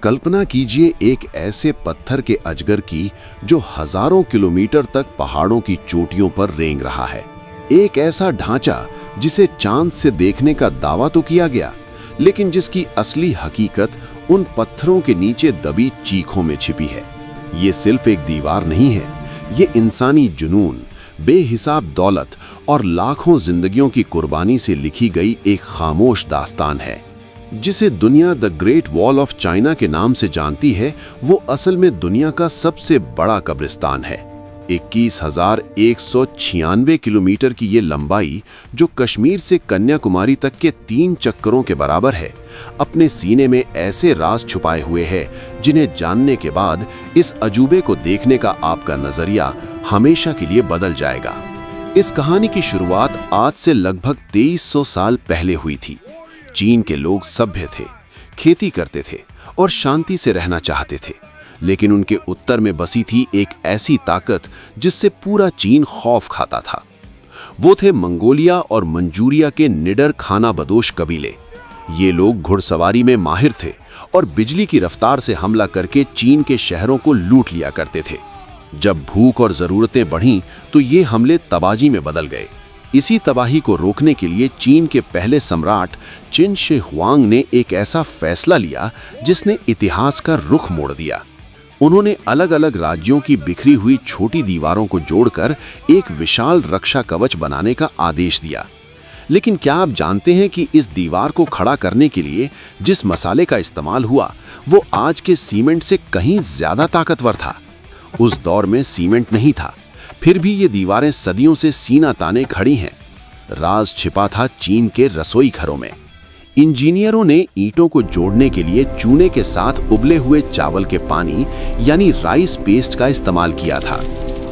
कल्पना कीजिए एक ऐसे पत्थर के अजगर की जो हजारों किलोमीटर तक पहाड़ों की चोटियों पर रेंग रहा है। एक ऐसा ढांचा जिसे चांद से देखने का दावा तो किया गया, लेकिन जिसकी असली हकीकत उन पत्थरों के नीचे दबी चीखों में छिपी है। ये सिर्फ एक दीवार नहीं है, ये इंसानी जुनून, बेहिसाब दौलत और लाखों जिंदगियों की कुर्बानी से लिखी गई एक खामोश दास्तान है। जिसे दुनिया the great wall of China के नाम से जानती है, वो असल में दुनिया का सबसे बड़ा कब्रिस्तान है। 21,196 किलोमीटर की ये लंबाई, जो कश्मीर से कन्याकुमारी तक के 3 चक्करों के बराबर है, अपने सीने में ऐसे राज छुपाए हुए है जिन्हें जानने के बाद इस अजूबे को देखने का आपका नजरिया हमेशा के लिए बदल जाएगा। इस कहानी की शुरुआत आज से लगभग 2300 साल पहले हुई थी। चीन के लोग सभ्य थे, खेती करते थे और शांति से रहना चाहते थे, लेकिन उनके उत्तर में बसी थी एक ऐसी ताकत जिससे पूरा चीन खौफ खाता था। वो थे मंगोलिया और मंचूरिया के निडर खानाबदोश कबीले। ये लोग घुड़सवारी में माहिर थे और बिजली की रफ्तार से हमला करके चीन के शहरों को लूट लिया करते थे। जब भूख और जरूरतें बढ़ीं तो ये हमले तबाही में बदल गए। इसी तबाही को रोकने के लिए चीन के पहले सम्राट चिन शी हुआंग ने एक ऐसा फैसला लिया जिसने इतिहास का रुख मोड़ दिया। उन्होंने अलग अलग राज्यों की बिखरी हुई छोटी दीवारों को जोड़कर एक विशाल रक्षा कवच बनाने का आदेश दिया। लेकिन क्या आप जानते हैं कि इस दीवार को खड़ा करने के लिए जिस मसाले का इस्तेमाल हुआ वो आज के सीमेंट से कहीं ज्यादा ताकतवर था। उस दौर में सीमेंट नहीं था, फिर भी ये दीवारें सदियों से सीना ताने खड़ी हैं। राज छिपा था चीन के रसोई घरों में। इंजीनियरों ने ईंटों को जोड़ने के लिए चूने के साथ उबले हुए चावल के पानी यानी राइस पेस्ट का इस्तेमाल किया था।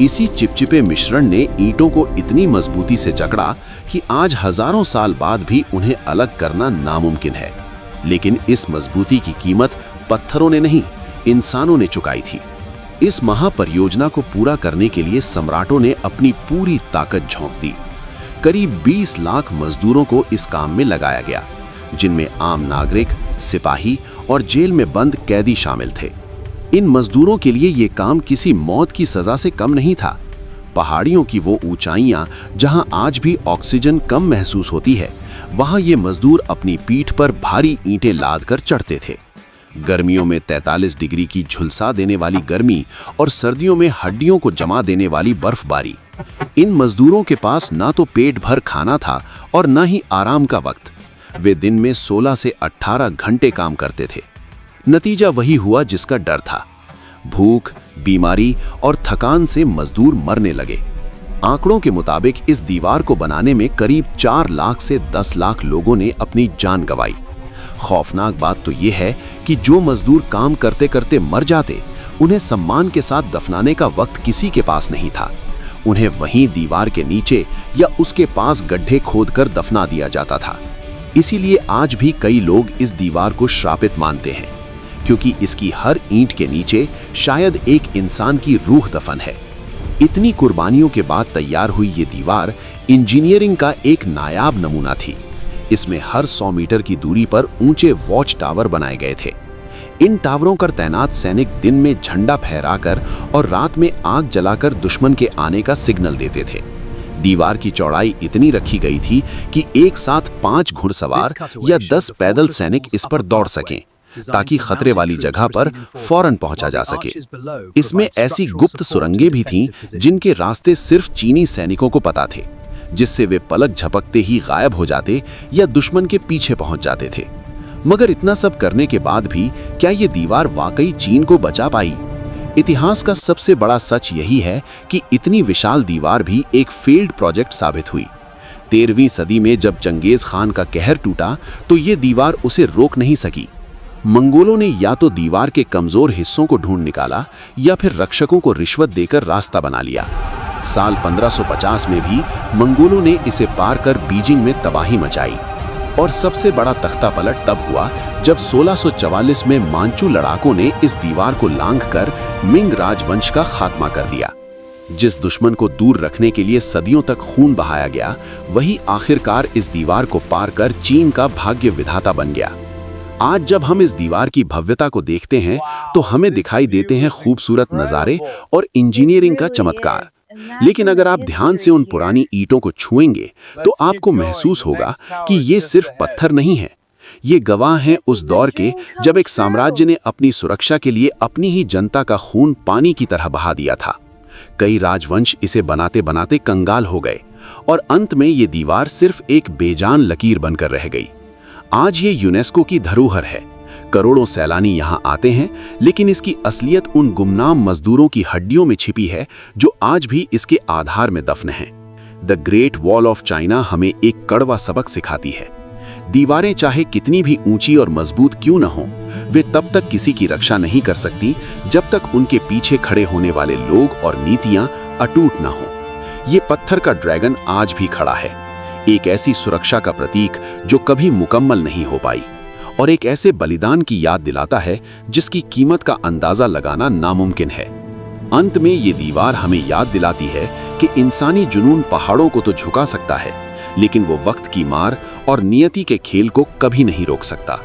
इसी चिपचिपे मिश्रण ने ईंटों को इतनी मजबूती से जकड़ा कि आज हजारों साल बाद भी उन्हें अलग करना नामुमकिन है। लेकिन इस मजबूती की कीमत पत्थरों ने नहीं, इंसानों ने चुकाई थी। इस महापरियोजना को पूरा करने के लिए सम्राटों ने अपनी पूरी ताकत झोंक दी। करीब 20 लाख मजदूरों को इस काम में लगाया गया, जिनमें आम नागरिक, सिपाही और जेल में बंद कैदी शामिल थे। इन मजदूरों के लिए ये काम किसी मौत की सजा से कम नहीं था। पहाड़ियों की वो ऊंचाइयां जहां आज भी ऑक्सीजन कम महसूस होती है, वहां ये मजदूर अपनी पीठ पर भारी ईंटें लाद कर चढ़ते थे। गर्मियों में 43 डिग्री की झुलसा देने वाली गर्मी और सर्दियों में हड्डियों को जमा देने वाली बर्फबारी। इन मजदूरों के पास ना तो पेट भर खाना था और ना ही आराम का वक्त। वे दिन में 16 से 18 घंटे काम करते थे। नतीजा वही हुआ जिसका डर था। भूख, बीमारी और थकान से मजदूर मरने लगे। आंकड़ों के मुताबिक इस दीवार को बनाने में करीब 4 लाख से 10 लाख लोगों ने अपनी जान गंवाई। खौफनाक बात तो यह है कि जो मजदूर काम करते करते मर जाते, उन्हें सम्मान के साथ दफनाने का वक्त किसी के पास नहीं था। उन्हें वहीं दीवार के नीचे या उसके पास गड्ढे खोदकर दफना दिया जाता था। इसीलिए आज भी कई लोग इस दीवार को श्रापित मानते हैं, क्योंकि इसकी हर ईंट के नीचे शायद एक इंसान की रूह दफन है। इतनी कुर्बानियों के बाद तैयार हुई ये दीवार इंजीनियरिंग का एक नायाब नमूना थी। इसमें हर 100 मीटर की दूरी पर ऊंचे वॉच टावर बनाए गए थे। इन टावरों पर तैनात सैनिक दिन में झंडा फहराकर और रात में आग जलाकर दुश्मन के आने का सिग्नल देते थे। दीवार की चौड़ाई इतनी रखी गई थी कि एक साथ 5 घुड़सवार या 10 पैदल सैनिक इस पर दौड़ सकें, ताकि खतरे वाली जगह पर फौरन पहुंचा जा सके। इसमें ऐसी गुप्त सुरंगें भी थीं जिनके रास्ते सिर्फ चीनी सैनिकों को पता थे, जिससे वे पलक झपकते ही गायब हो जाते या दुश्मन के पीछे पहुंच जाते थे। मगर इतना सब करने के बाद भी क्या ये दीवार वाकई चीन को बचा पाई? इतिहास का सबसे बड़ा सच यही है कि इतनी विशाल दीवार भी एक फेल्ड प्रोजेक्ट साबित हुई। 13वीं सदी में जब चंगेज खान का कहर टूटा तो ये दीवार उसे रोक नहीं सकी। मंगोलों ने या तो दीवार के कमजोर हिस्सों को ढूंढ निकाला या फिर रक्षकों को रिश्वत देकर रास्ता बना लिया। साल 1550 में भी मंगोलों ने इसे पार कर बीजिंग में तबाही मचाई। और सबसे बड़ा तख्ता पलट तब हुआ जब 1644 में मांचू लड़ाकों ने इस दीवार को लांघकर मिंग राजवंश का खात्मा कर दिया। जिस दुश्मन को दूर रखने के लिए सदियों तक खून बहाया गया, वही आखिरकार इस दीवार को पार कर चीन का भाग्य विधाता बन गया। आज जब हम इस दीवार की भव्यता को देखते हैं तो हमें दिखाई देते हैं खूबसूरत नज़ारे और इंजीनियरिंग का चमत्कार। लेकिन अगर आप ध्यान से उन पुरानी ईंटों को छुएंगे तो आपको महसूस होगा कि ये सिर्फ पत्थर नहीं है, ये गवाह हैं उस दौर के जब एक साम्राज्य ने अपनी सुरक्षा के लिए अपनी ही जनता का खून पानी की तरह बहा दिया था। कई राजवंश इसे बनाते बनाते कंगाल हो गए और अंत में ये दीवार सिर्फ एक बेजान लकीर बनकर रह गई। आज ये यूनेस्को की धरोहर है। करोड़ों सैलानी यहाँ आते हैं, लेकिन इसकी असलियत उन गुमनाम मजदूरों की हड्डियों में छिपी है जो आज भी इसके आधार में दफन हैं। The great wall of China हमें एक कड़वा सबक सिखाती है। दीवारें चाहे कितनी भी ऊंची और मजबूत क्यों न हों, वे तब तक किसी की रक्षा नहीं कर सकती जब तक उनके पीछे खड़े होने वाले लोग और नीतियां अटूट न हों। ये पत्थर का ड्रैगन आज भी खड़ा है, एक ऐसी सुरक्षा का प्रतीक जो कभी मुकम्मल नहीं हो पाई, और एक ऐसे बलिदान की याद दिलाता है जिसकी कीमत का अंदाजा लगाना नामुमकिन है। अंत में ये दीवार हमें याद दिलाती है कि इंसानी जुनून पहाड़ों को तो झुका सकता है, लेकिन वो वक्त की मार और नियति के खेल को कभी नहीं रोक सकता।